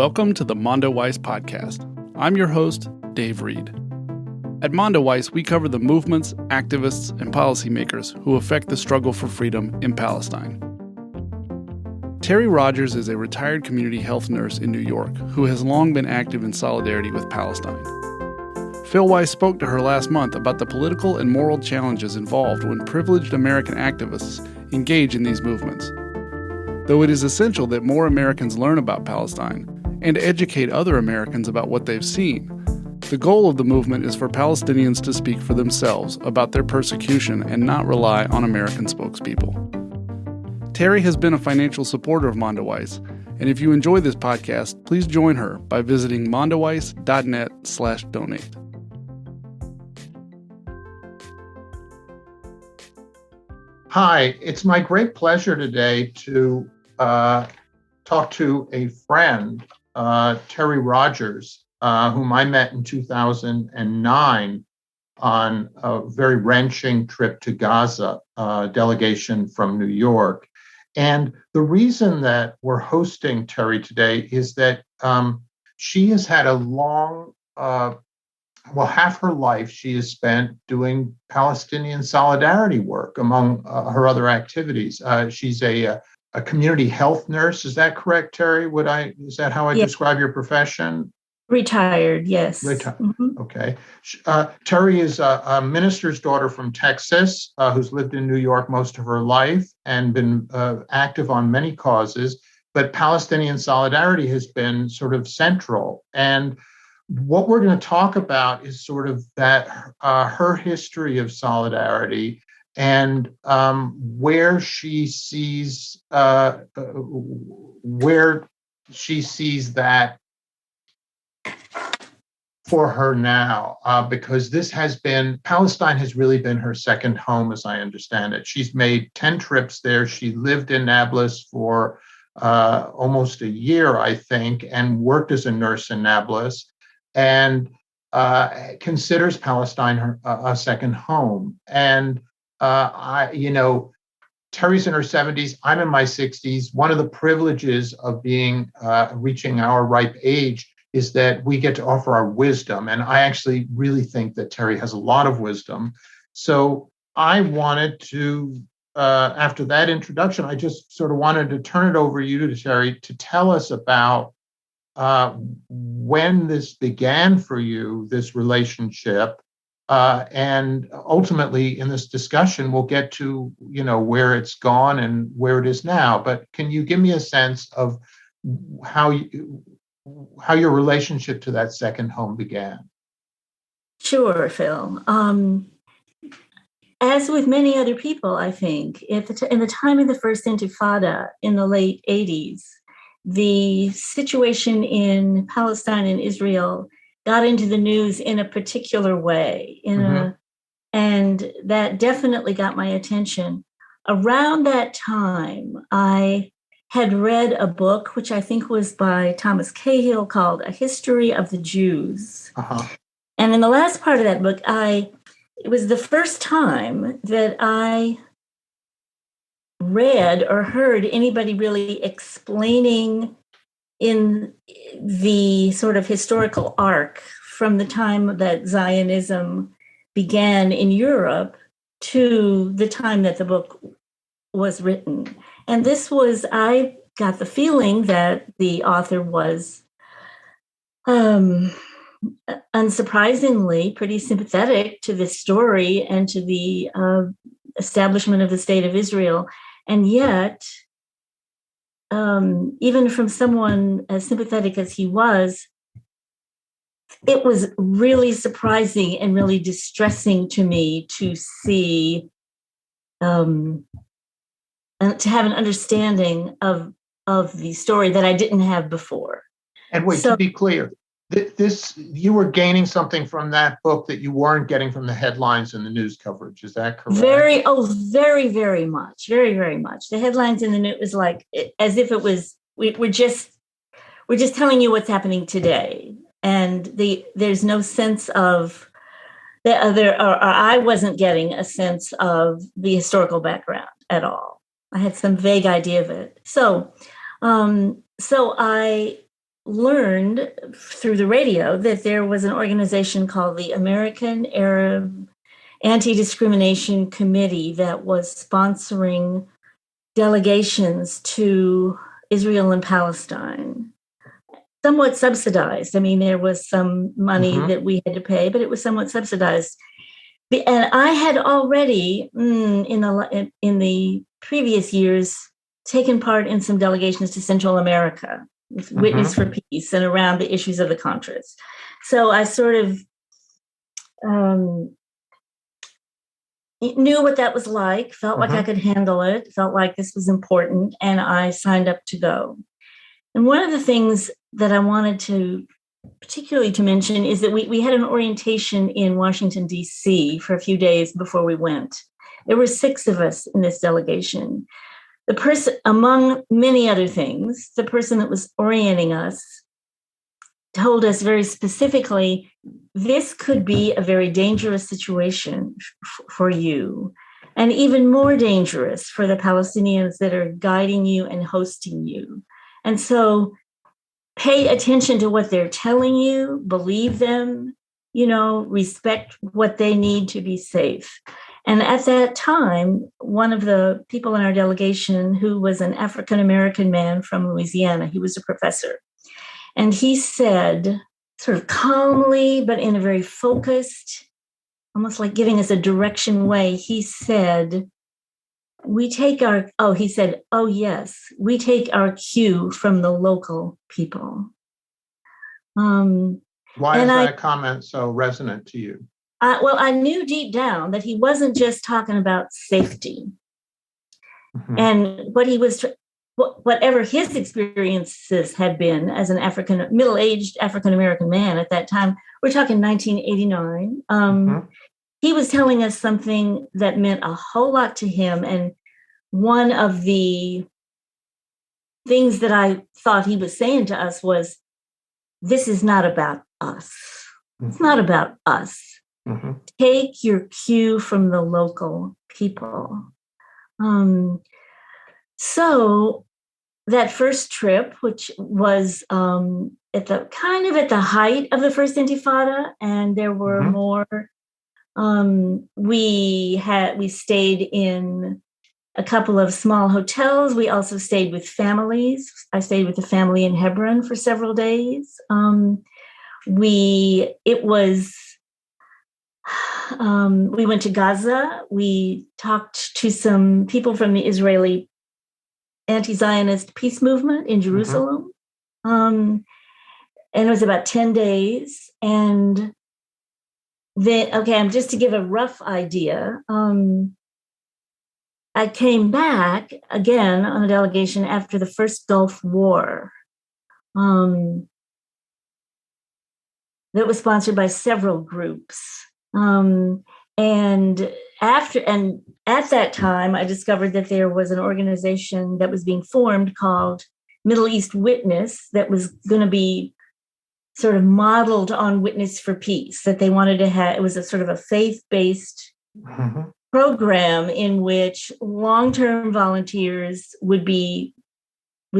Welcome to the Mondo Weiss podcast. I'm your host, Dave Reed. At Mondo Weiss, we cover the movements, activists, and policymakers who affect the struggle for freedom in Palestine. Terry Rogers is a retired community health nurse in New York who has long been active in solidarity with Palestine. Phil Weiss spoke to her last month about the political and moral challenges involved when privileged American activists engage in these movements. Though it is essential that more Americans learn about Palestine and educate other Americans about what they've seen, the goal of the movement is for Palestinians to speak for themselves about their persecution and not rely on American spokespeople. Terry has been a financial supporter of Mondo Weiss, and if you enjoy this podcast, please join her by visiting mondoweiss.net/donate. Hi, it's my great pleasure today to talk to a friend, Terry Rogers, whom I met in 2009 on a very wrenching trip to Gaza, delegation from New York. And the reason that we're hosting Terry today is that she has had a long, half her life she has spent doing Palestinian solidarity work among her other activities. She's a community health nurse. Is that correct, Terry? Is that how I describe your profession? Retired, yes. Okay. Terry is a minister's daughter from Texas who's lived in New York most of her life and been active on many causes, but Palestinian solidarity has been sort of central. And what we're going to talk about is sort of that her history of solidarity and where she sees that for her now, because Palestine has really been her second home, as I understand it. She's made 10 trips there. She lived in Nablus for almost a year, I think, and worked as a nurse in Nablus, and considers Palestine a second home. And Terry's in her 70s. I'm in my 60s. One of the privileges of reaching our ripe age is that we get to offer our wisdom. And I actually really think that Terry has a lot of wisdom. So I wanted to, after that introduction, I just sort of wanted to turn it over to you, Terry, to tell us about when this began for you, this relationship. And ultimately in this discussion, we'll get to, where it's gone and where it is now. But can you give me a sense of how your relationship to that second home began? Sure, Phil. As with many other people, I think, in the time of the first Intifada in the late 80s, the situation in Palestine and Israel got into the news in a particular way, and that definitely got my attention. Around that time, I had read a book, which I think was by Thomas Cahill, called A History of the Jews. And in the last part of that book, it was the first time that I read or heard anybody really explaining in the sort of historical arc from the time that Zionism began in Europe to the time that the book was written. And I got the feeling that the author was, unsurprisingly, pretty sympathetic to this story and to the establishment of the State of Israel. And yet, even from someone as sympathetic as he was, it was really surprising and really distressing to me to see, and to have an understanding of the story that I didn't have before. And wait, to be clear, you were gaining something from that book that you weren't getting from the headlines and the news coverage. Is that correct? Very, very much. Very, very much. The headlines in the news was like as if it was we're just telling you what's happening today, and there's no sense of the other, or I wasn't getting a sense of the historical background at all. I had some vague idea of it. So I learned through the radio that there was an organization called the American Arab Anti-Discrimination Committee that was sponsoring delegations to Israel and Palestine, somewhat subsidized. I mean, there was some money that we had to pay, but it was somewhat subsidized. And I had already, in the previous years, taken part in some delegations to Central America, with Witness for Peace, and around the issues of the Contras. So I sort of knew what that was like, felt like I could handle it, felt like this was important, and I signed up to go. And one of the things that I wanted to particularly to mention is that we had an orientation in Washington, D.C. for a few days before we went. There were 6 of us in this delegation. The person, among many other things, the person that was orienting us told us very specifically, this could be a very dangerous situation for you, and even more dangerous for the Palestinians that are guiding you and hosting you. And so pay attention to what they're telling you, believe them, respect what they need to be safe. And at that time, one of the people in our delegation, who was an African-American man from Louisiana, he was a professor, and he said, sort of calmly, but in a very focused, almost like giving us a direction way, he said, we take our cue from the local people. Why is that comment so resonant to you? I knew deep down that he wasn't just talking about safety. And whatever his experiences had been as an middle-aged African-American man at that time, we're talking 1989, he was telling us something that meant a whole lot to him. And one of the things that I thought he was saying to us was, this is not about us. It's not about us. Take your cue from the local people. So that first trip, which was at the height of the first Intifada, and there were more. We stayed in a couple of small hotels. We also stayed with families. I stayed with a family in Hebron for several days. We went to Gaza. We talked to some people from the Israeli anti-Zionist peace movement in Jerusalem. And it was about 10 days. And then, just to give a rough idea, I came back again on a delegation after the first Gulf War that was sponsored by several groups. And at that time, I discovered that there was an organization that was being formed called Middle East Witness that was going to be sort of modeled on Witness for Peace, that they wanted to have. It was a sort of a faith-based program in which long-term volunteers would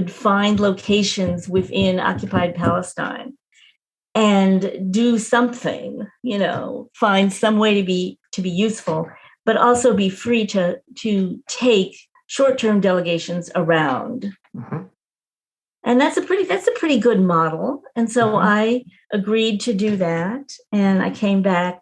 find locations within occupied Palestine and do something, find some way to be useful, but also be free to take short-term delegations around. And that's a pretty good model. And so I agreed to do that. And I came back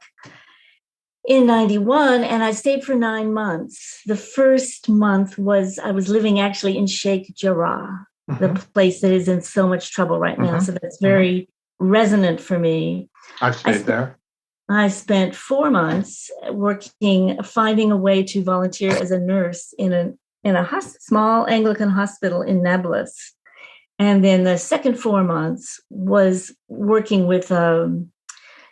in 91 and I stayed for 9 months. The first month I was living actually in Sheikh Jarrah, the place that is in so much trouble right now. So that's very resonant for me. I've stayed there. I spent 4 months finding a way to volunteer as a nurse in a small Anglican hospital in Nablus. And then the second 4 months was working with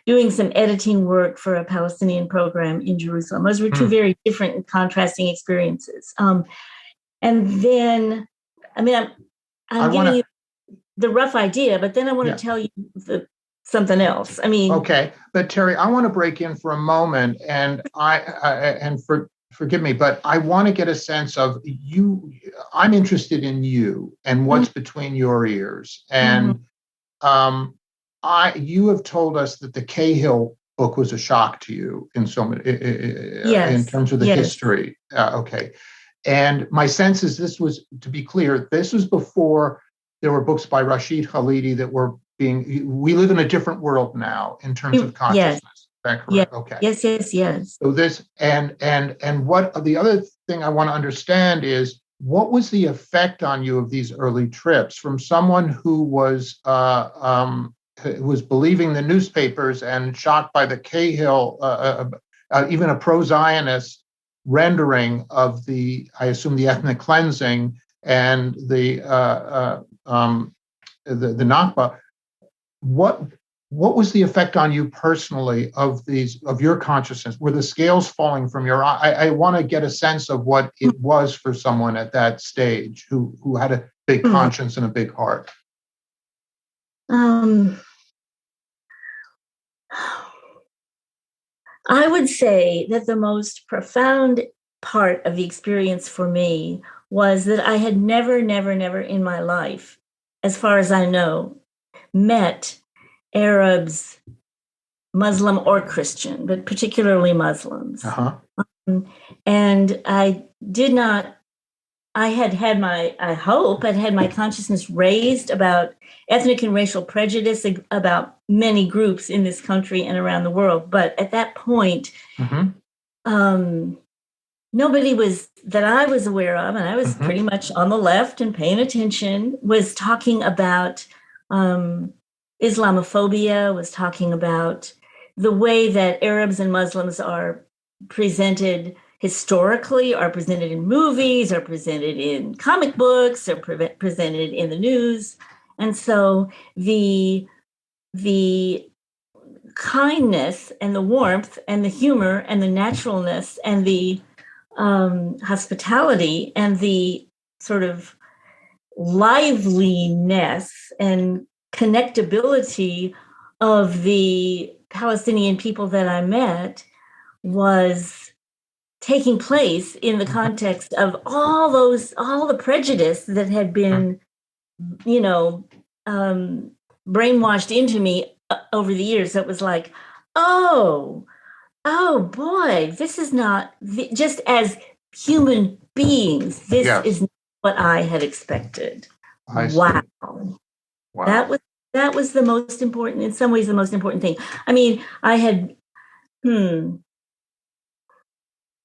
doing some editing work for a Palestinian program in Jerusalem. Those were two very different and contrasting experiences. And then, I'm giving you the rough idea, but then I want to tell you something else. Okay, but Terry, I want to break in for a moment, and forgive me, but I want to get a sense of you. I'm interested in you and what's between your ears, and you have told us that the Cahill book was a shock to you in so many, in terms of the history. Okay. And my sense is this was, to be clear, this was before there were books by Rashid Khalidi that were we live in a different world now in terms of consciousness. Is that correct? Okay. Yes. So this, and what the other thing I want to understand is, what was the effect on you of these early trips from someone who was believing the newspapers and shocked by the Cahill, even a pro-Zionist rendering of the, I assume, the ethnic cleansing and the Nakba. What was the effect on you personally of your consciousness? Were the scales falling from your eye? I want to get a sense of what it was for someone at that stage who had a big conscience and a big heart. I would say that the most profound part of the experience for me was that I had never in my life, as far as I know, met Arabs, Muslim or Christian, but particularly Muslims. And I had had my consciousness raised about ethnic and racial prejudice about many groups in this country and around the world. But at that point, nobody that I was aware of, and I was pretty much on the left and paying attention, was talking about Islamophobia, was talking about the way that Arabs and Muslims are presented historically, are presented in movies, are presented in comic books, are presented in the news. And so the kindness and the warmth and the humor and the naturalness and the hospitality and the sort of liveliness and connectability of the Palestinian people that I met was taking place in the context of all the prejudice that had been, brainwashed into me over the years. It was like, oh boy, this is not just as human beings. This is not what I had expected. Wow. That was the most important, in some ways, the most important thing. I mean, I had,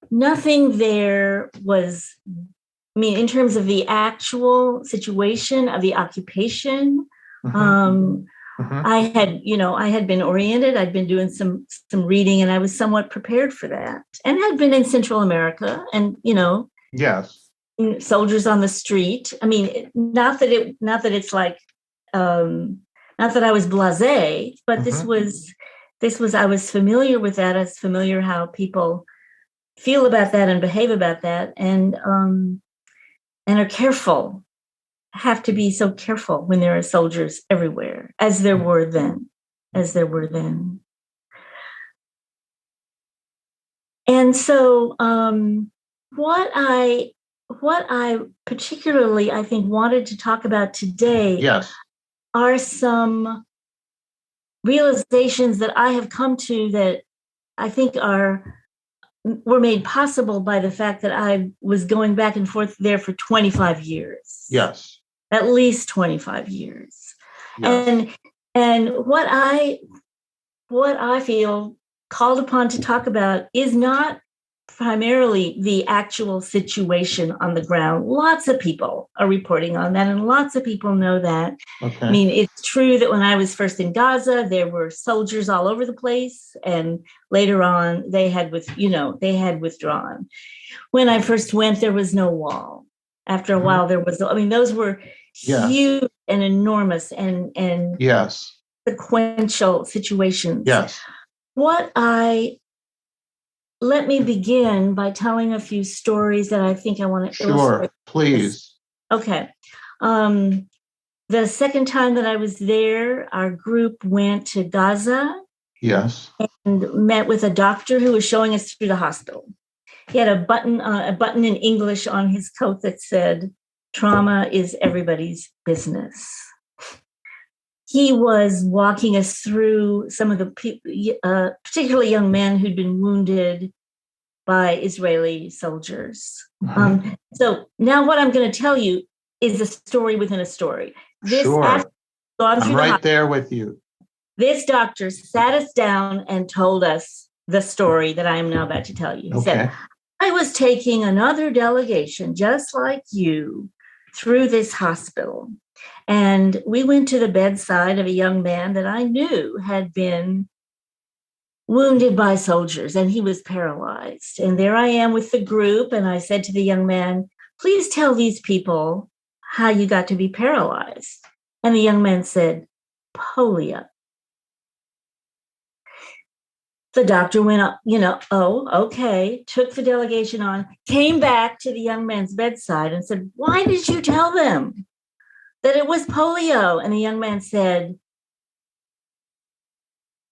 nothing there was, in terms of the actual situation of the occupation, I had been oriented. I'd been doing some reading, and I was somewhat prepared for that, and had been in Central America, and soldiers on the street. I mean, not that it's like, not that I was blasé, but this was I was familiar with that. I was familiar how people feel about that and behave about that, and are careful. Have to be so careful when there are soldiers everywhere, as there were then. And so what I particularly, I think, wanted to talk about today are some realizations that I have come to that I think were made possible by the fact that I was going back and forth there for 25 years. Yes. At least 25 years. Yes. And what I feel called upon to talk about is not primarily the actual situation on the ground. Lots of people are reporting on that, and lots of people know that. Okay. I mean, it's true that when I was first in Gaza, there were soldiers all over the place, and later on they had withdrawn. When I first went, there was no wall. After a while, there was. I mean, those were huge and enormous and sequential situations. Yes. Let me begin by telling a few stories that I think I want to illustrate. Sure, please. Okay. The second time that I was there, our group went to Gaza. Yes. And met with a doctor who was showing us through the hospital. He had a button in English on his coat that said, "Trauma is everybody's business." he was walking us through some of the particularly young men who'd been wounded by Israeli soldiers. So now what I'm going to tell you is a story within a story. Sure. I'm right there with you. This doctor sat us down and told us the story that I am now about to tell you. He said, I was taking another delegation just like you through this hospital. And we went to the bedside of a young man that I knew had been wounded by soldiers, and he was paralyzed. And there I am with the group. And I said to the young man, please tell these people how you got to be paralyzed. And the young man said, polio. The doctor went up, oh, okay, took the delegation on, came back to the young man's bedside and said, why did you tell them that it was polio? And the young man said,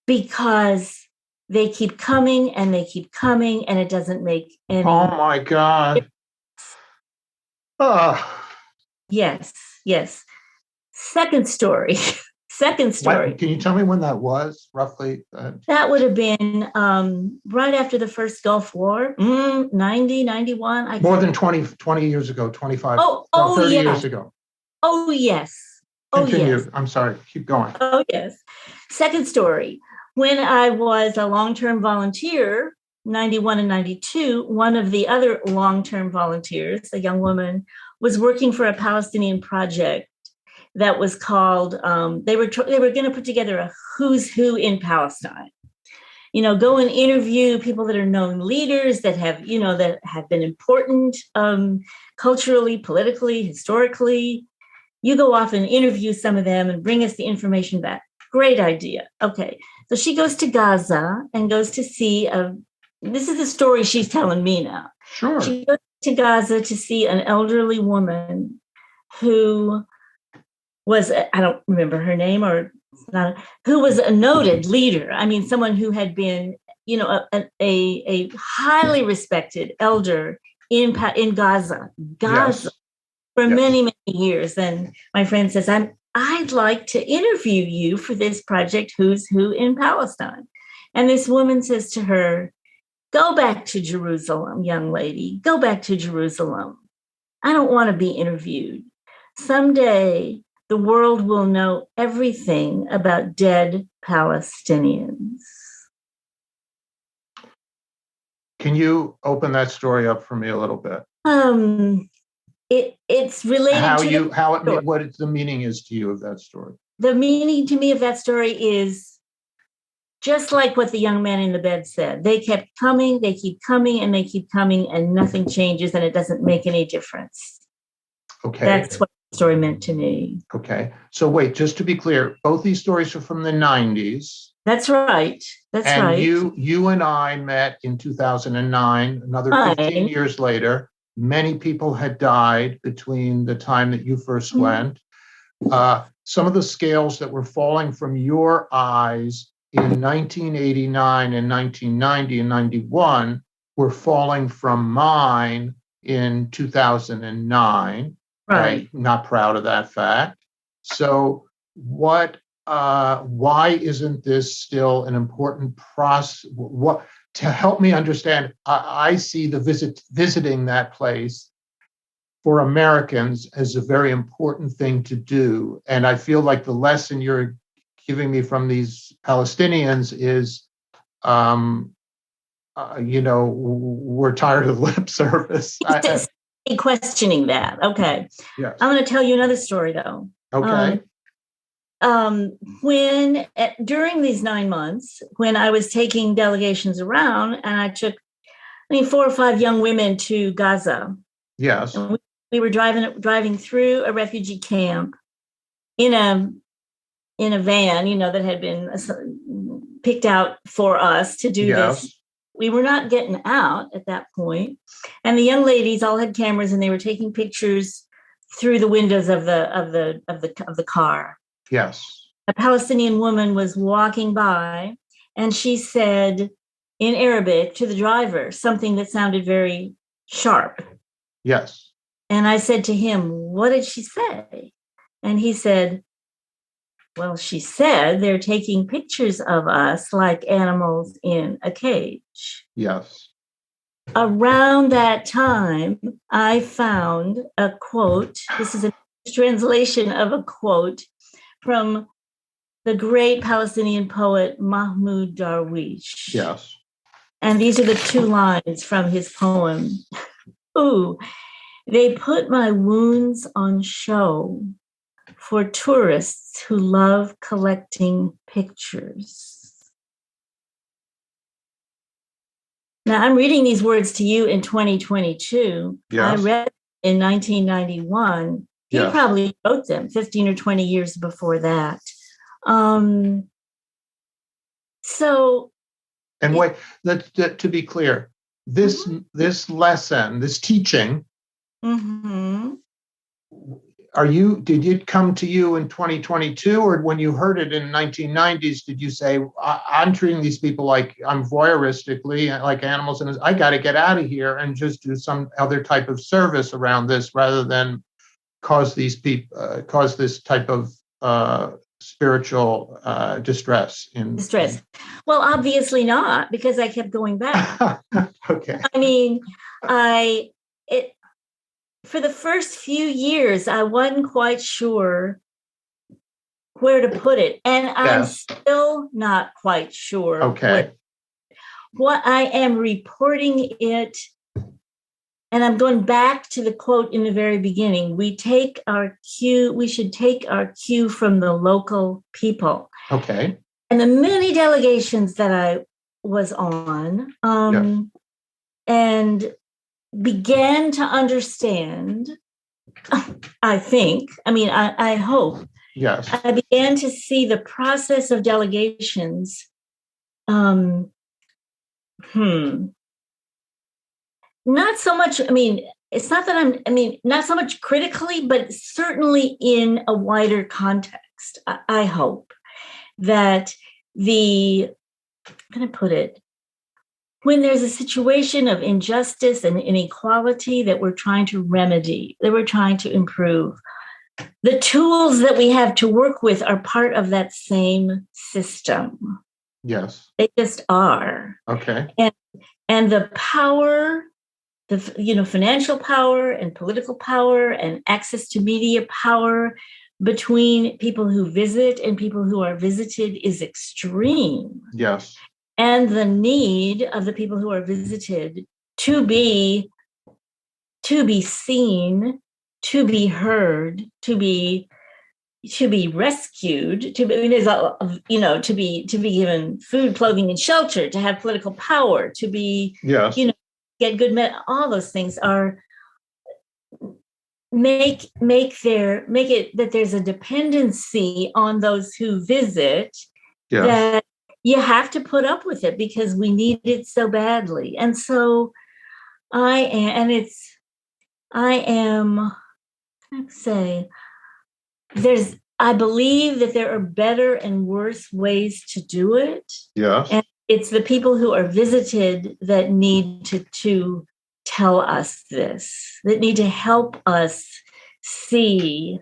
because they keep coming and they keep coming and it doesn't make any. Oh my God. Oh. Yes. Second story. Can you tell me when that was, roughly? That would have been right after the first Gulf War, 90, 91. More than 20 years ago, 25, 30 years ago. Oh, yes. Continue. Yes. I'm sorry. Keep going. Oh, yes. Second story. When I was a long-term volunteer, 91 and 92, one of the other long-term volunteers, a young woman, was working for a Palestinian project that was called, they were going to put together a who's who in Palestine. Go and interview people that are known leaders that have been important culturally, politically, historically. You go off and interview some of them and bring us the information back. Great idea. Okay. So she goes to Gaza and goes to see, this is the story she's telling me now. Sure. She goes to Gaza to see an elderly woman who was, I don't remember her name, who was a noted leader. I mean, someone who had been, a highly respected elder in Gaza Yes. for many, many years. And my friend says, I'd like to interview you for this project, Who's Who in Palestine. And this woman says to her, go back to Jerusalem, young lady, go back to Jerusalem. I don't want to be interviewed. Someday, the world will know everything about dead Palestinians. Can you open that story up for me a little bit? It's related what the meaning is to you of that story. The meaning to me of that story is just like what the young man in the bed said. They kept coming, they keep coming, and they keep coming, and nothing changes, and it doesn't make any difference. Okay. That's what the story meant to me. Okay. So wait, just to be clear, both these stories are from the 90s. That's right. And you and I met in 2009, another 15 years later. Many people had died between the time that you first went. Some of the scales that were falling from your eyes in 1989 and 1990 and 91 were falling from mine in 2009. Right. I'm not proud of that fact. So why isn't this still an important process? To help me understand, I see the visiting that place for Americans as a very important thing to do. And I feel like the lesson you're giving me from these Palestinians is, we're tired of lip service. Questioning that. Okay. Yes. I'm going to tell you another story, though. Okay. During these 9 months, when I was taking delegations around, and I took, 4 or 5 young women to Gaza. Yes. And we were driving through a refugee camp in a van, that had been picked out for us to do this. We were not getting out at that point, and the young ladies all had cameras, and they were taking pictures through the windows of the car. Yes. A Palestinian woman was walking by, and she said in Arabic to the driver something that sounded very sharp. Yes. And I said to him, what did she say? And he said, well, she said they're taking pictures of us like animals in a cage. Yes. Around that time, I found a quote. This is a translation of a quote from the great Palestinian poet Mahmoud Darwish. Yes. And these are the two lines from his poem. Ooh, they put my wounds on show for tourists who love collecting pictures. Now, I'm reading these words to you in 2022. Yes. I read in 1991. He Yes. probably wrote them 15 or 20 years before that. So, and wait, to be clear, this lesson, this teaching, mm-hmm. did it come to you in 2022, or when you heard it in 1990s, did you say, I'm treating these people like I'm voyeuristically, like animals, and I got to get out of here and just do some other type of service around this rather than cause these people, cause this type of spiritual distress? Well, obviously not, because I kept going back. Okay. I mean, for the first few years, I wasn't quite sure where to put it. And I'm still not quite sure. Okay. What I am reporting it, and I'm going back to the quote in the very beginning. We should take our cue from the local people. Okay. And the many delegations that I was on, and began to understand, I hope. Yes. I began to see the process of delegations. Not so much, it's not that not so much critically, but certainly in a wider context. I hope that I'm going to put it, when there's a situation of injustice and inequality that we're trying to remedy, that we're trying to improve, the tools that we have to work with are part of that same system. Yes. They just are. Okay. And the power, financial power and political power and access to media power between people who visit and people who are visited is extreme. Yes. And the need of the people who are visited to be seen, to be heard, to be rescued, to be given food, clothing, and shelter, to have political power, to be, get good all those things are make it that there's a dependency on those who visit, that you have to put up with it because we need it so badly. And so I believe that there are better and worse ways to do it. Yes. And it's the people who are visited that need to tell us this, that need to help us see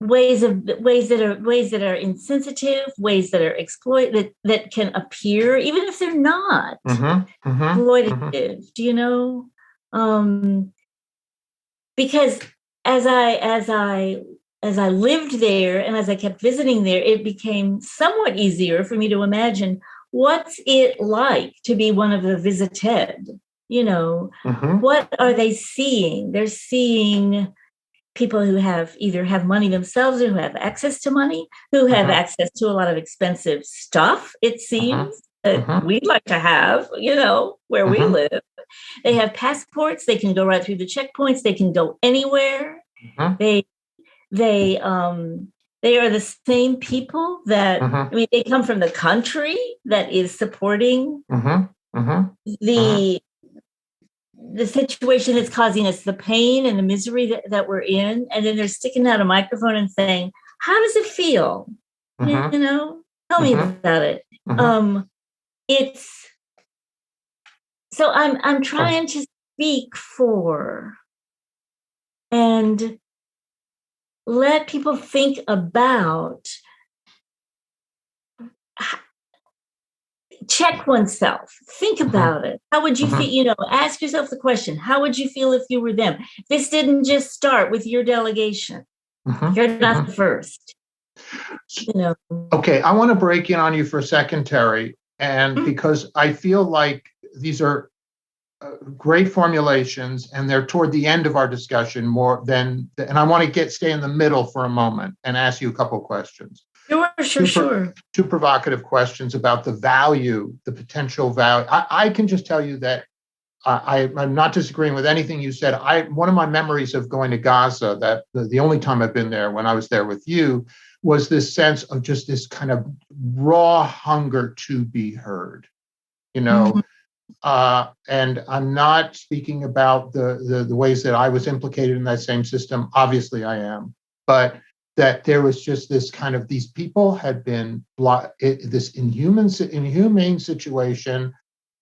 ways that are insensitive, ways that are that can appear, even if they're not exploitative. Do you know? Because as I lived there and as I kept visiting there, it became somewhat easier for me to imagine what's it like to be one of the visited. What are they seeing? They're seeing people who either have money themselves, or who have access to money, who have access to a lot of expensive stuff, it seems, that we'd like to have, where we live. They have passports. They can go right through the checkpoints. They can go anywhere. They are the same people that, they come from the country that is supporting the situation that's causing us the pain and the misery that we're in. And then they're sticking out a microphone and saying, how does it feel? Tell me about it. So I'm trying to speak for and let people think about, check oneself, think about it. How would you feel? Ask yourself the question, how would you feel if you were them? This didn't just start with your delegation. You're not the first. Okay, I want to break in on you for a second, Terry, and because I feel like these are great formulations, and they're toward the end of our discussion more than, and I want to stay in the middle for a moment and ask you a couple of questions. Sure. Two provocative questions about the value, the potential value. I can just tell you that I'm not disagreeing with anything you said. One of my memories of going to Gaza, that the only time I've been there, when I was there with you, was this sense of just this kind of raw hunger to be heard, and I'm not speaking about the ways that I was implicated in that same system. Obviously I am, but that there was just this kind of, these people had been this inhumane situation,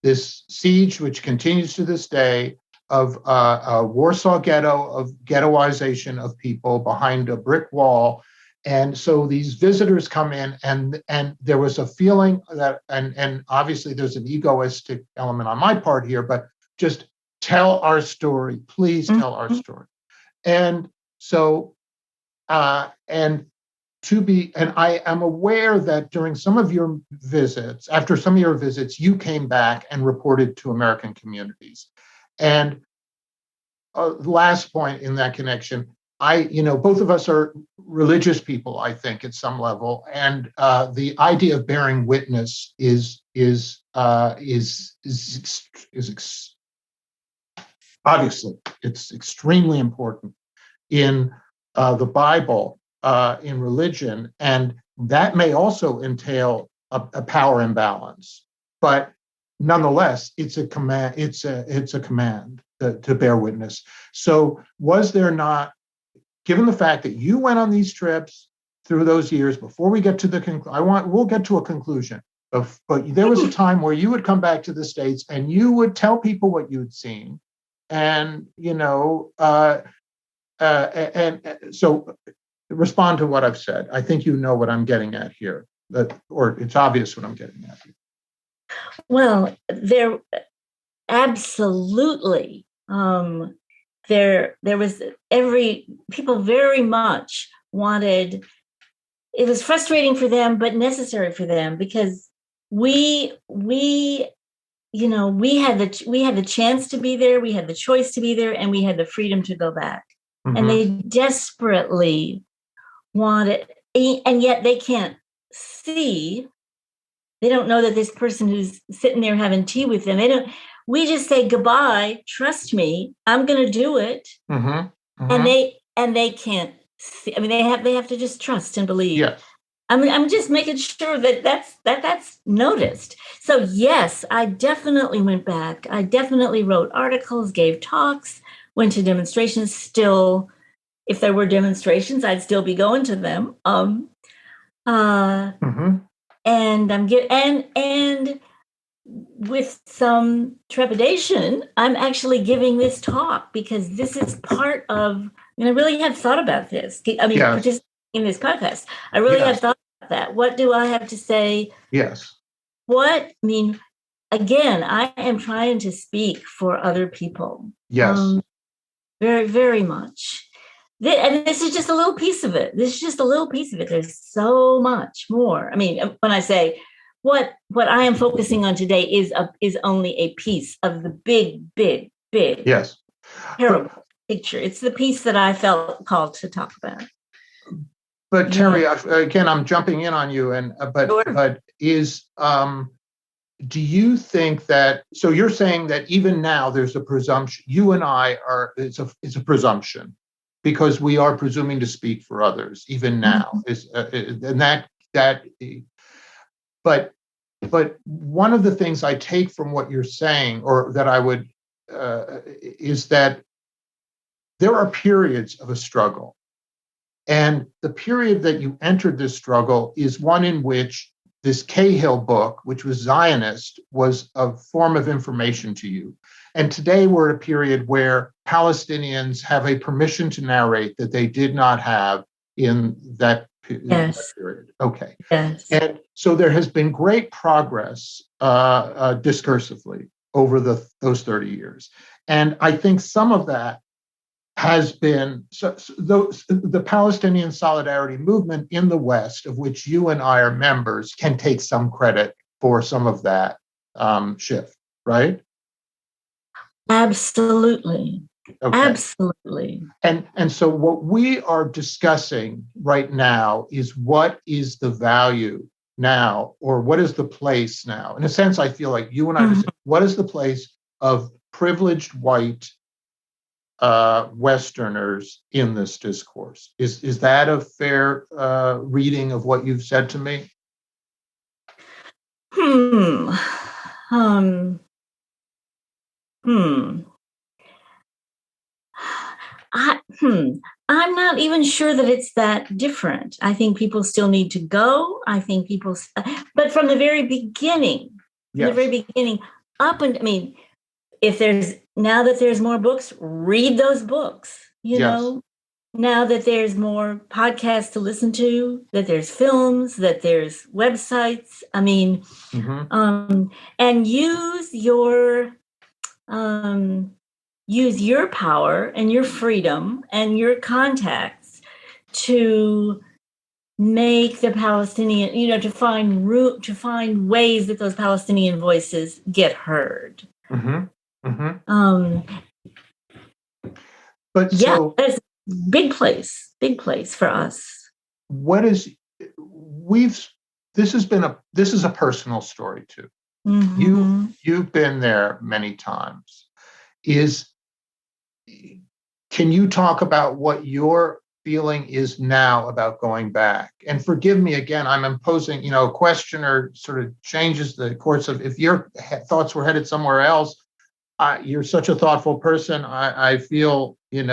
this siege, which continues to this day, of a Warsaw ghetto, of ghettoization of people behind a brick wall. And so these visitors come in, and there was a feeling that, and obviously there's an egoistic element on my part here, but just tell our story, please tell our story. And so, and I am aware that during some of your visits, after some of your visits, you came back and reported to American communities. And last point in that connection, both of us are religious people, I think, at some level, and the idea of bearing witness is obviously it's extremely important in the Bible, in religion, and that may also entail a power imbalance, but nonetheless, it's a command. It's a command to bear witness. So, was there not, given the fact that you went on these trips through those years, before we get to the we'll get to a conclusion. But there was a time where you would come back to the States and you would tell people what you'd seen, and so respond to what I've said. I think you know what I'm getting at here, or it's obvious what I'm getting at here. Well, there absolutely. There was people very much wanted. It was frustrating for them, but necessary for them, because we had the chance to be there, we had the choice to be there, and we had the freedom to go back. And they desperately wanted, and yet they can't see. They don't know that this person who's sitting there having tea with them, we just say goodbye, trust me, I'm going to do it. And they can't see. I mean, they have to just trust and believe. Yes. I'm just making sure that that's noticed. So yes, I definitely went back. I definitely wrote articles, gave talks, went to demonstrations. Still, if there were demonstrations, I'd still be going to them. And and with some trepidation, I'm actually giving this talk, because this is part of, I really have thought about this. Participating in this podcast, I really have thought about that. What do I have to say? Yes. Again, I am trying to speak for other people. Yes. Very, very much. And this is just a little piece of it. There's so much more. I mean, when I say what I am focusing on today is only a piece of the big, yes, terrible picture. It's the piece that I felt called to talk about. But Terry, again, I'm jumping in on you, but do you think that? So you're saying that even now there's a presumption. You and I are. It's a presumption, because we are presuming to speak for others even now. But one of the things I take from what you're saying, or that I would, is that there are periods of a struggle. And the period that you entered this struggle is one in which this Cahill book, which was Zionist, was a form of information to you. And today we're at a period where Palestinians have a permission to narrate that they did not have in that Yes. period. Okay. Yes. And so there has been great progress discursively over those 30 years. And I think some of that has been the Palestinian solidarity movement in the West, of which you and I are members, can take some credit for some of that shift, right? Absolutely. Okay. Absolutely. And so what we are discussing right now is what is the value now, or what is the place now? In a sense, I feel like you and I, what is the place of privileged white Westerners in this discourse? Is that a fair reading of what you've said to me? Hmm. I'm not even sure that it's that different. I think people still need to go. I think but from the very beginning, up and, I mean, if now that there's more books, read those books, you know, now that there's more podcasts to listen to, that there's films, that there's websites. I mean, and use your power and your freedom and your contacts to make the Palestinian, to find ways that those Palestinian voices get heard. But so that's a big place for us. This is a personal story too. You've been there many times. Can you talk about what your feeling is now about going back? And forgive me again, I'm imposing, a questioner sort of changes the course of, if your thoughts were headed somewhere else, you're such a thoughtful person. I feel, an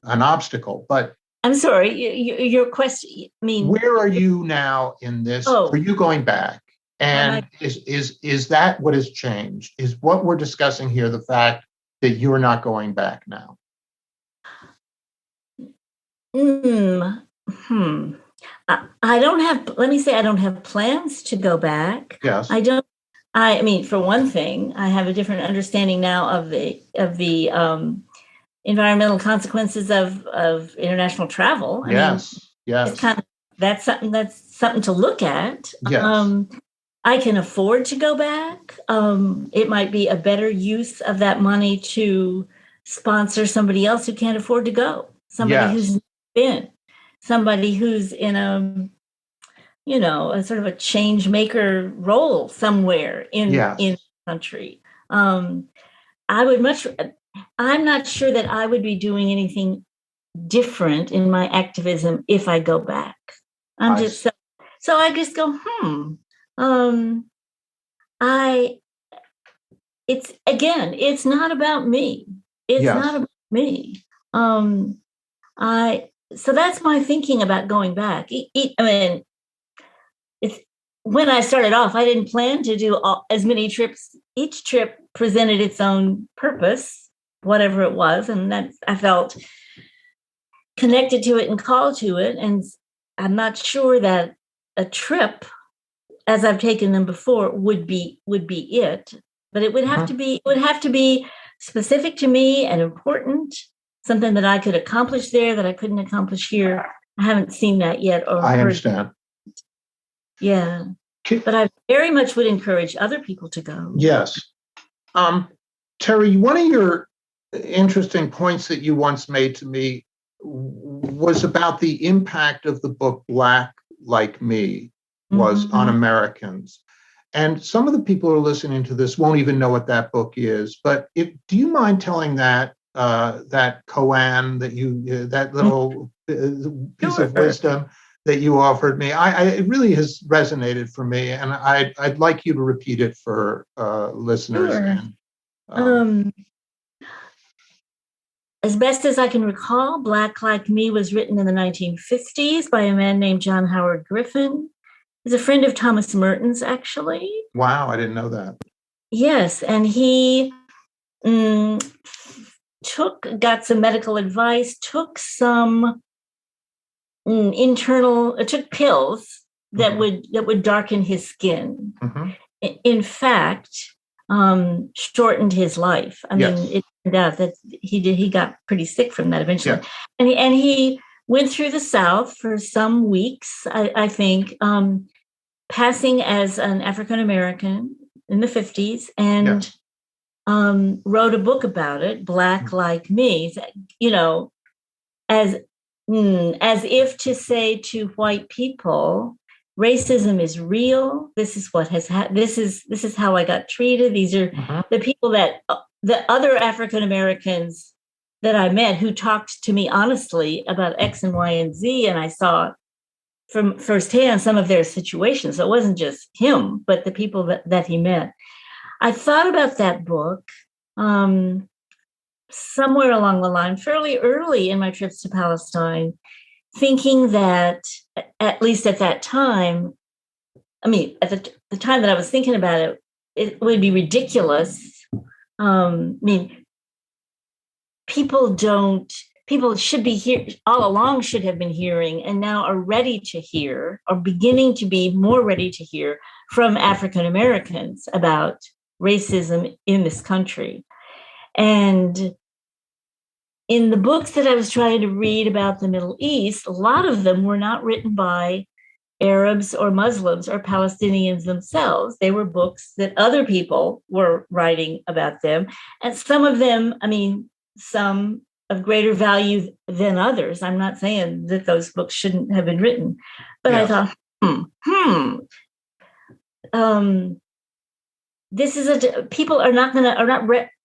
obstacle, but I'm sorry, your question, where are you now in this? Are you going back? And is that what has changed? Is what we're discussing here the fact that you're not going back now? I don't have plans to go back. Yes. For one thing, I have a different understanding now of the environmental consequences of international travel. Yes. It's that's something to look at. Yes. I can afford to go back. It might be a better use of that money to sponsor somebody else who can't afford to go. Somebody who's been, somebody who's in a sort of a change maker role somewhere in the country. I'm not sure that I would be doing anything different in my activism if I go back. I just go, it's not about me. It's not about me. So that's my thinking about going back. When I started off, I didn't plan to do as many trips. Each trip presented its own purpose, whatever it was, and that I felt connected to it and called to it. And I'm not sure that a trip, as I've taken them before, would be it. But it would have to be. It would have to be specific to me and important. Something that I could accomplish there that I couldn't accomplish here. I haven't seen that yet. I understand. Yeah. But I very much would encourage other people to go. Yes. Terry, one of your interesting points that you once made to me was about the impact of the book Black Like Me was on Americans. And some of the people who are listening to this won't even know what that book is. But do you mind telling that koan that little piece of wisdom that you offered me? It really has resonated for me, and I'd like you to repeat it for listeners. Sure. As best as I can recall, Black Like Me was written in the 1950s by a man named John Howard Griffin. He's a friend of Thomas Merton's, actually. Wow, I didn't know that. Yes, and he got some medical advice, took some it took pills that would darken his skin. In fact, shortened his life. I mean, it turned out that he got pretty sick from that eventually. And he went through the South for some weeks, I think, passing as an African American in the 50s, and wrote a book about it, Black Like Me, as if to say to white people, racism is real. This is what has happened. This is how I got treated. These are the people the other African Americans that I met who talked to me honestly about X and Y and Z, and I saw from firsthand some of their situations. So it wasn't just him, but the people that he met. I thought about that book somewhere along the line, fairly early in my trips to Palestine, thinking that, at least at that time, I mean, at the time that I was thinking about it, it would be ridiculous. I mean, people should be here all along, should have been hearing, and now are ready to hear, or beginning to be more ready to hear from African Americans about racism in this country. And in the books that I was trying to read about the Middle East, a lot of them were not written by Arabs or Muslims or Palestinians themselves. They were books that other people were writing about them. And some of them, I mean, some of greater value than others. I'm not saying that those books shouldn't have been written, but I thought, this is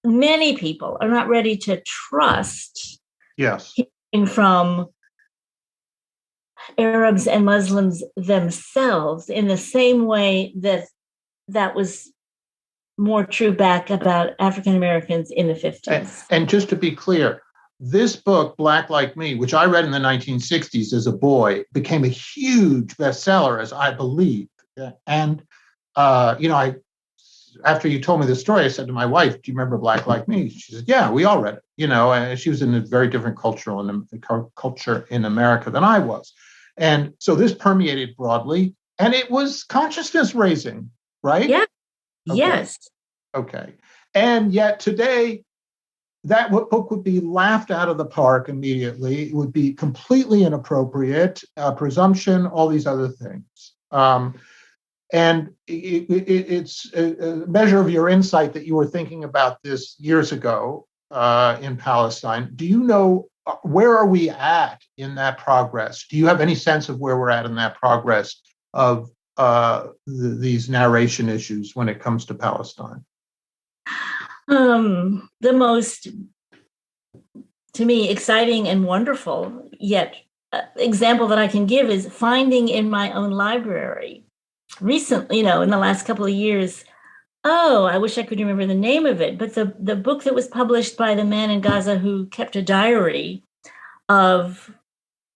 many people are not ready to trust hearing from Arabs and Muslims themselves in the same way that was more true back about African Americans in the 50s. And just to be clear, this book, Black Like Me, which I read in the 1960s as a boy, became a huge bestseller, as I believe. And, after you told me the story, I said to my wife, do you remember Black Like Me? She said, yeah, we all read it. And she was in a very different culture in America than I was. And so this permeated broadly, and it was consciousness raising, right? Yeah. Okay. Yes. Okay. And yet today, that book would be laughed out of the park immediately. It would be completely inappropriate, presumption, all these other things. And it's a measure of your insight that you were thinking about this years ago in Palestine. Do you know, where are we at in that progress? Do you have any sense of where we're at in that progress of these narration issues when it comes to Palestine? The most, to me, exciting and wonderful yet example that I can give is finding in my own library recently, in the last couple of years. I wish I could remember the name of it, but the book that was published by the man in Gaza who kept a diary of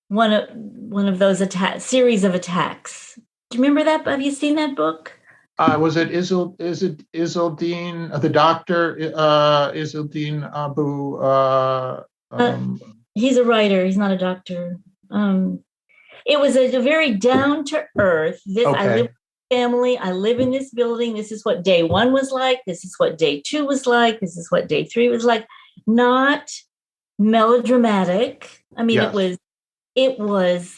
one of those series of attacks. Do you remember that? Have you seen that book? Was it Izzeldin, the doctor, Izzeldin Abu? He's a writer. He's not a doctor. It was a very down to earth. I live with family. I live in this building. This is what day 1 was like. This is what day 2 was like. This is what day 3 was like. Not melodramatic. I mean, it was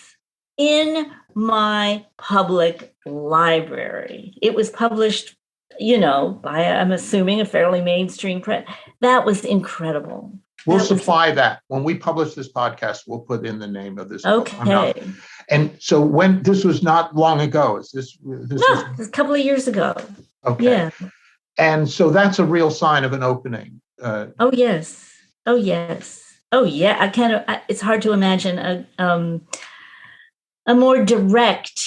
in my public library. It was published, by, I'm assuming, a fairly mainstream press. That was incredible. We'll supply that. When we publish this podcast, we'll put in the name of this book. Okay. And so when this was not long ago, it was a couple of years ago. Okay. Yeah. And so that's a real sign of an opening. Oh, yes. Oh, yes. Oh, yeah. It's hard to imagine a more direct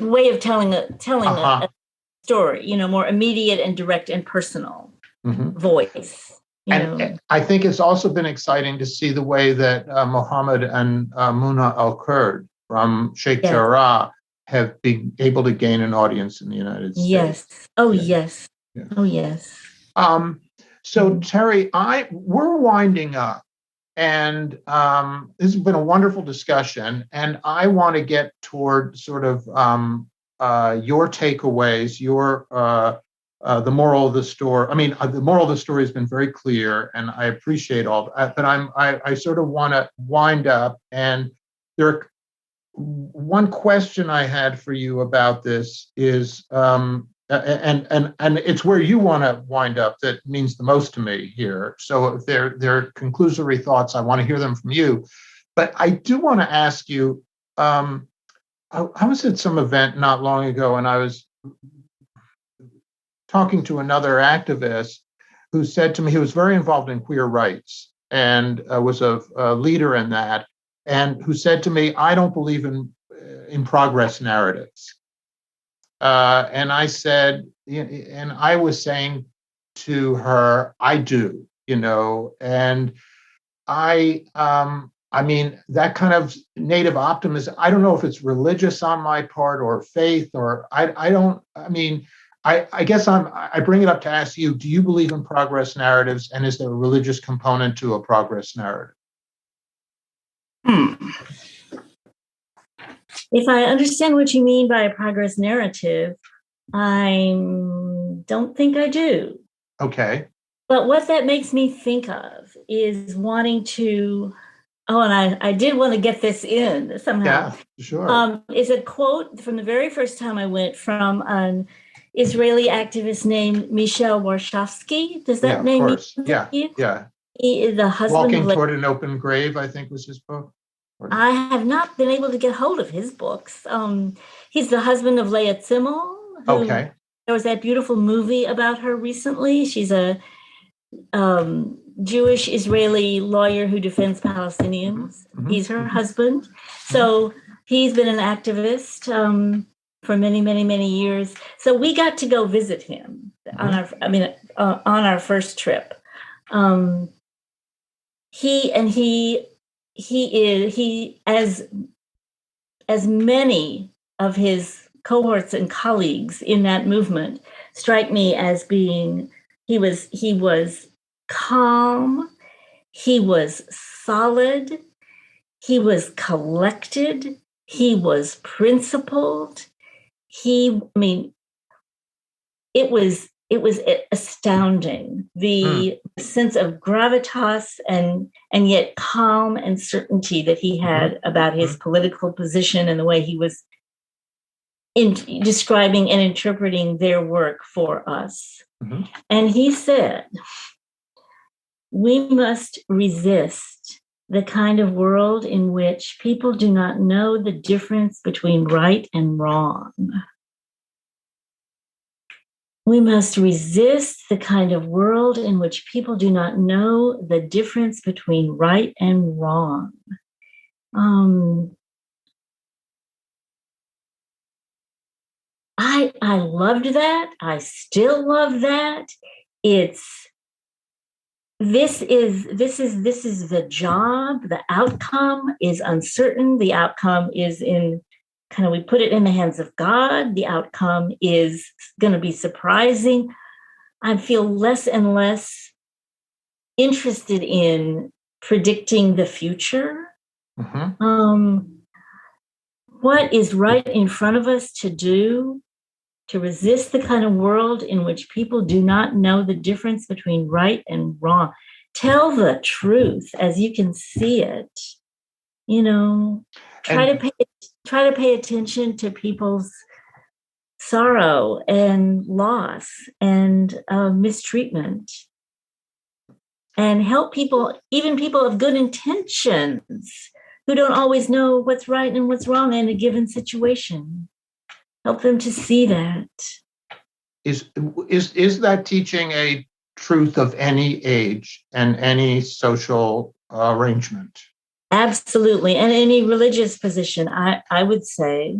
way of telling a story, more immediate and direct and personal voice. And I think it's also been exciting to see the way that Mohammed and Muna Al-Kurd from Sheikh Jarrah have been able to gain an audience in the United States. Yes. Oh, yes. Oh, yes. So Terry, we're winding up, and this has been a wonderful discussion. And I want to get toward sort of your takeaways, the moral of the story. I mean, the moral of the story has been very clear, and I appreciate all that. But I sort of want to wind up, and one question I had for you about this is, and it's where you want to wind up that means the most to me here. So if they're conclusory thoughts, I want to hear them from you. But I do want to ask you. I was at some event not long ago, and I was talking to another activist who said to me, he was very involved in queer rights and was a leader in that, and who said to me, I don't believe in progress narratives. And I said, and I was saying to her, I do, and I mean, that kind of native optimism, I don't know if it's religious on my part or faith, or I guess I bring it up to ask you, do you believe in progress narratives, and is there a religious component to a progress narrative? If I understand what you mean by a progress narrative, I don't think I do. Okay. But what that makes me think of is wanting to, and I did want to get this in somehow. Yeah, sure. Is a quote from the very first time I went from an Israeli activist named Michel Warshawski. Does that name mean yeah, you? Yeah. He is the husband Walking Toward an Open Grave, I think was his book. I have not been able to get hold of his books. He's the husband of Leah Zimmel. Okay. There was that beautiful movie about her recently. She's a Jewish Israeli lawyer who defends Palestinians. He's her husband. So he's been an activist for many, many, many years. So we got to go visit him on our first trip. He as many of his cohorts and colleagues in that movement strike me as being, he was calm, he was solid, he was collected, he was principled. It was astounding, the sense of gravitas and yet calm and certainty that he had about his political position and the way he was describing and interpreting their work for us. And he said, we must resist the kind of world in which people do not know the difference between right and wrong. We must resist the kind of world in which people do not know the difference between right and wrong. I loved that. I still love that. This is the job. The outcome is uncertain. The outcome is we put it in the hands of God. The outcome is going to be surprising. I feel less and less interested in predicting the future. What is right in front of us to do to resist the kind of world in which people do not know the difference between right and wrong? Tell the truth as you can see it. Try to pay attention to people's sorrow and loss and mistreatment, and help people, even people of good intentions who don't always know what's right and what's wrong in a given situation. Help them to see that. Is that teaching a truth of any age and any social arrangement? Absolutely. And any religious position, I would say.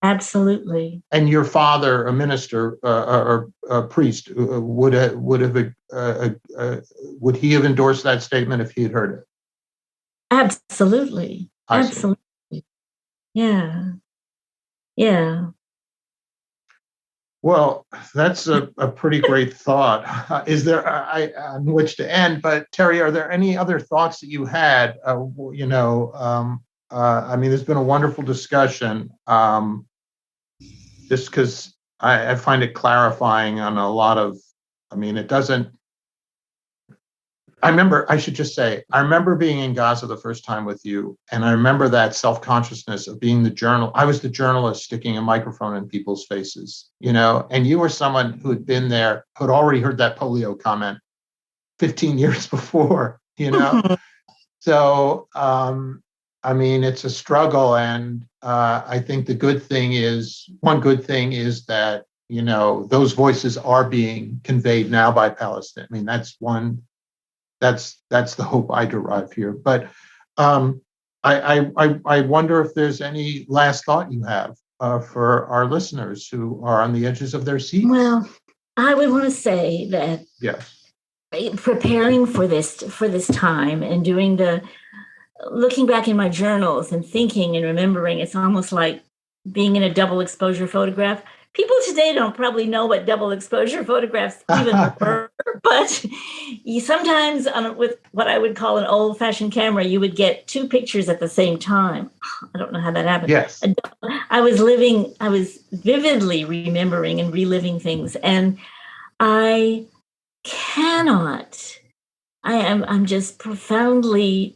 Absolutely. And your father, a minister or a priest, would he have endorsed that statement if he had heard it? Absolutely. Absolutely. Yeah. Well, that's a pretty great thought. Is there on which to end? But Terry, are there any other thoughts that you had? I mean, there's been a wonderful discussion. Just because I find it clarifying on a lot of. I mean, it doesn't. I should just say, I remember being in Gaza the first time with you, and I remember that self-consciousness of being I was the journalist sticking a microphone in people's faces, and you were someone who had been there, who had already heard that polio comment 15 years before, So, I mean, it's a struggle, and I think one good thing is that, those voices are being conveyed now by Palestine. I mean, that's the hope I derive here. But I wonder if there's any last thought you have for our listeners who are on the edges of their seats. Well, I would want to say that preparing for this time and looking back in my journals and thinking and remembering, it's almost like being in a double exposure photograph. People today don't probably know what double exposure photographs even were, but sometimes with what I would call an old-fashioned camera, you would get two pictures at the same time. I don't know how that happened. Yes. I was vividly remembering and reliving things, and I'm just profoundly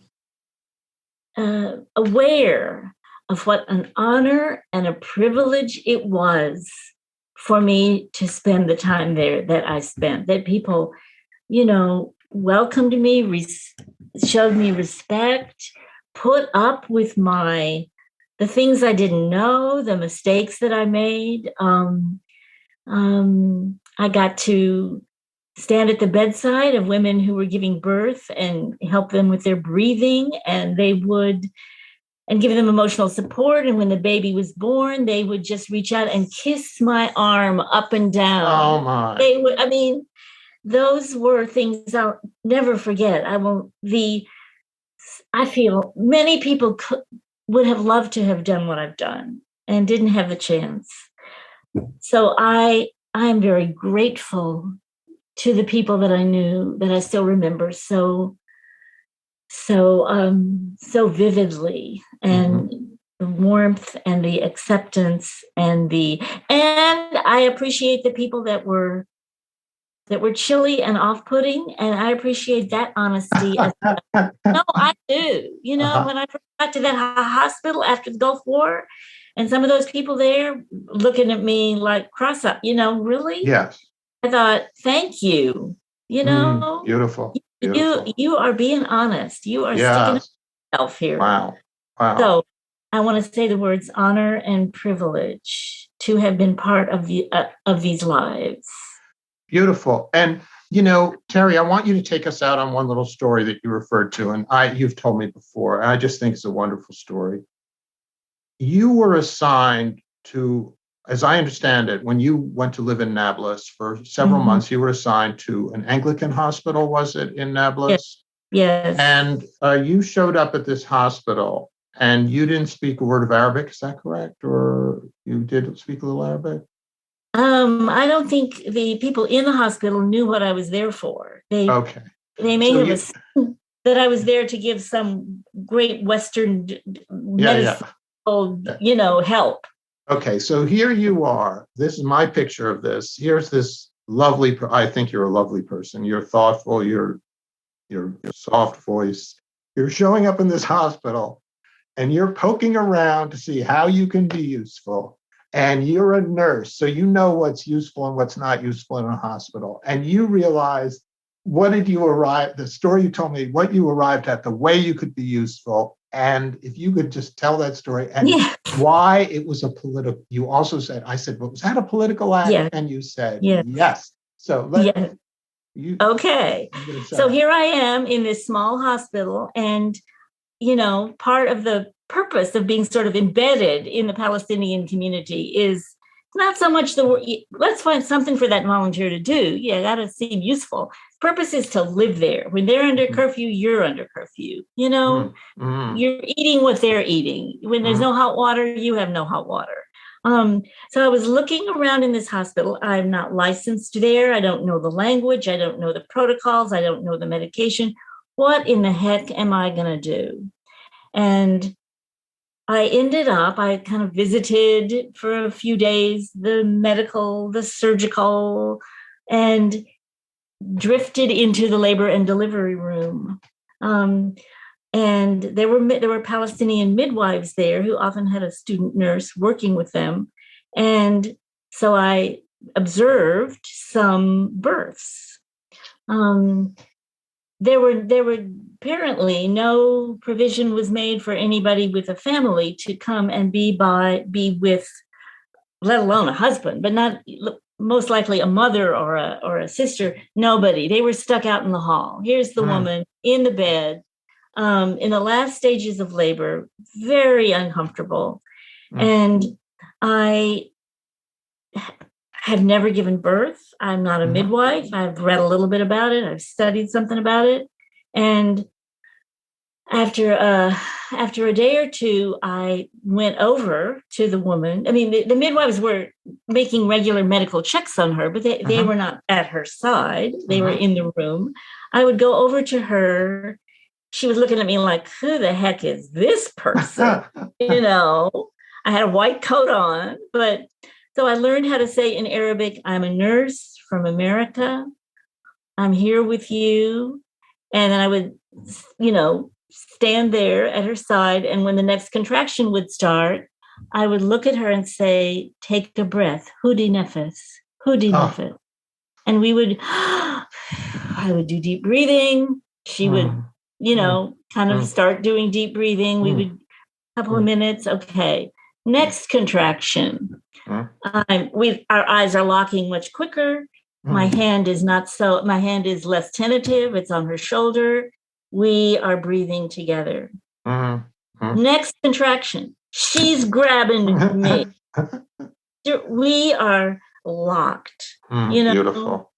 aware of what an honor and a privilege it was for me to spend the time there that I spent, that people, welcomed me, showed me respect, put up with the things I didn't know, the mistakes that I made. I got to stand at the bedside of women who were giving birth and help them with their breathing, and give them emotional support. And when the baby was born, they would just reach out and kiss my arm up and down. Oh my! Those were things I'll never forget. I feel many people would have loved to have done what I've done and didn't have the chance. So I am very grateful to the people that I knew, that I still remember so vividly, and the warmth and the acceptance and I appreciate the people that were chilly and off-putting, and I appreciate that honesty. No, I do. When I first got to that hospital after the Gulf War, and some of those people there looking at me like cross-up, really? Yes. I thought, thank you. Beautiful. You are being honest. You are sticking yourself here. Wow. So I want to say the words honor and privilege to have been part of these lives. Beautiful. And, Terry, I want you to take us out on one little story that you referred to, and you've told me before, and I just think it's a wonderful story. You were assigned to, as I understand it, when you went to live in Nablus for several months, you were assigned to an Anglican hospital, was it, in Nablus? Yes. And you showed up at this hospital, and you didn't speak a word of Arabic, is that correct? Or you did speak a little Arabic? I don't think the people in the hospital knew what I was there for. They may have assumed that I was there to give some great Western medical, help. Okay, so here you are. This is my picture of this. Here's this lovely. I think you're a lovely person. You're thoughtful. You're soft voice. You're showing up in this hospital, and you're poking around to see how you can be useful. And you're a nurse, so you know what's useful and what's not useful in a hospital. And you realize, the story you told me, what you arrived at, the way you could be useful. And if you could just tell that story and why it was a political, you also said, I said, well, was that a political act? Yeah. And you said, yes. So okay. So here I am in this small hospital, and, part of the purpose of being sort of embedded in the Palestinian community is not so much let's find something for that volunteer to do. Yeah, got to seem useful. Purpose is to live there. When they're under curfew, you're under curfew. You're eating what they're eating. When there's no hot water, you have no hot water. So I was looking around in this hospital. I'm not licensed there. I don't know the language. I don't know the protocols. I don't know the medication. What in the heck am I going to do? And I kind of visited for a few days, the medical, the surgical, and drifted into the labor and delivery room. And there were Palestinian midwives there who often had a student nurse working with them. And so I observed some births. There were apparently no provision was made for anybody with a family to come and be with, let alone a husband, but not most likely a mother or a sister. Nobody. They were stuck out in the hall. Here's the woman in the bed, in the last stages of labor, very uncomfortable. And I have never given birth. I'm not a midwife. I've read a little bit about it. I've studied something about it. And after a day or two, I went over to the woman. I mean, the midwives were making regular medical checks on her, but they were not at her side. They were in the room. I would go over to her. She was looking at me like, who the heck is this person? I had a white coat on, but so I learned how to say in Arabic, I'm a nurse from America. I'm here with you. And then I would, stand there at her side. And when the next contraction would start, I would look at her and say, take a breath. Hudi nefes, hudi nefes. And I would do deep breathing. She would, kind of start doing deep breathing. We would, a couple of minutes. Okay. Next contraction. Our eyes are locking much quicker. My hand is less tentative. It's on her shoulder. We are breathing together. Next contraction. She's grabbing me. We are locked. Beautiful.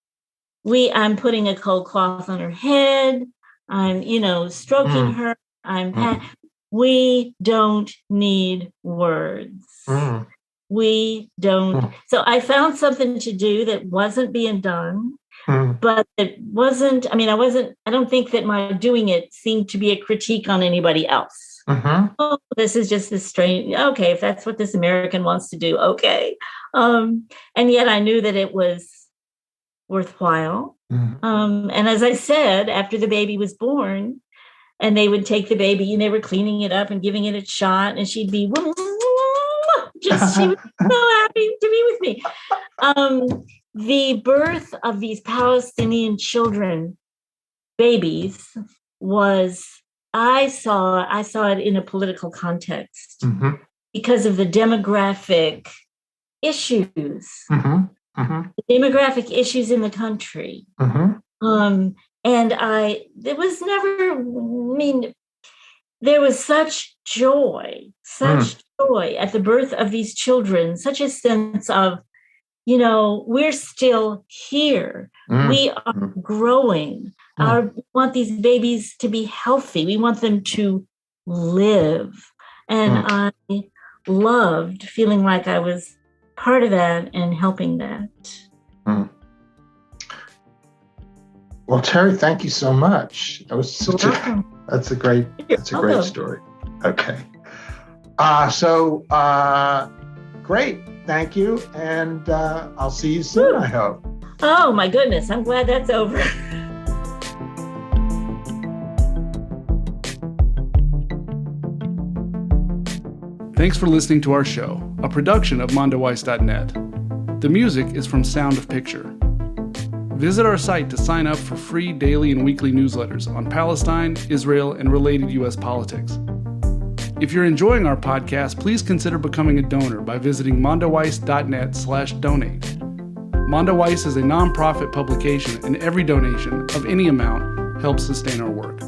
I'm putting a cold cloth on her head. I'm, stroking her. We don't need words. We don't. So I found something to do that wasn't being done, but it wasn't, I don't think that my doing it seemed to be a critique on anybody else. Oh, this is just this strange, okay, if that's what this American wants to do, okay. And yet I knew that it was worthwhile. And as I said, after the baby was born, and they would take the baby and they were cleaning it up and giving it a shot, and she'd be she was so happy to be with me. The birth of these Palestinian children, babies, I saw it in a political context because of the demographic issues, the demographic issues in the country. And there was such joy at the birth of these children, such a sense of, we're still here. We are growing. We want these babies to be healthy. We want them to live. And I loved feeling like I was part of that and helping that. Well, Terry, thank you so much. That was that's a great story. Okay. Great. Thank you. And I'll see you soon, I hope. Oh, my goodness. I'm glad that's over. Thanks for listening to our show, a production of MondoWeiss.net. The music is from Sound of Picture. Visit our site to sign up for free daily and weekly newsletters on Palestine, Israel, and related U.S. politics. If you're enjoying our podcast, please consider becoming a donor by visiting mondoweiss.net/donate. Mondo Weiss is a nonprofit publication, and every donation of any amount helps sustain our work.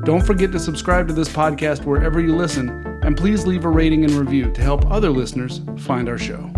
Don't forget to subscribe to this podcast wherever you listen, and please leave a rating and review to help other listeners find our show.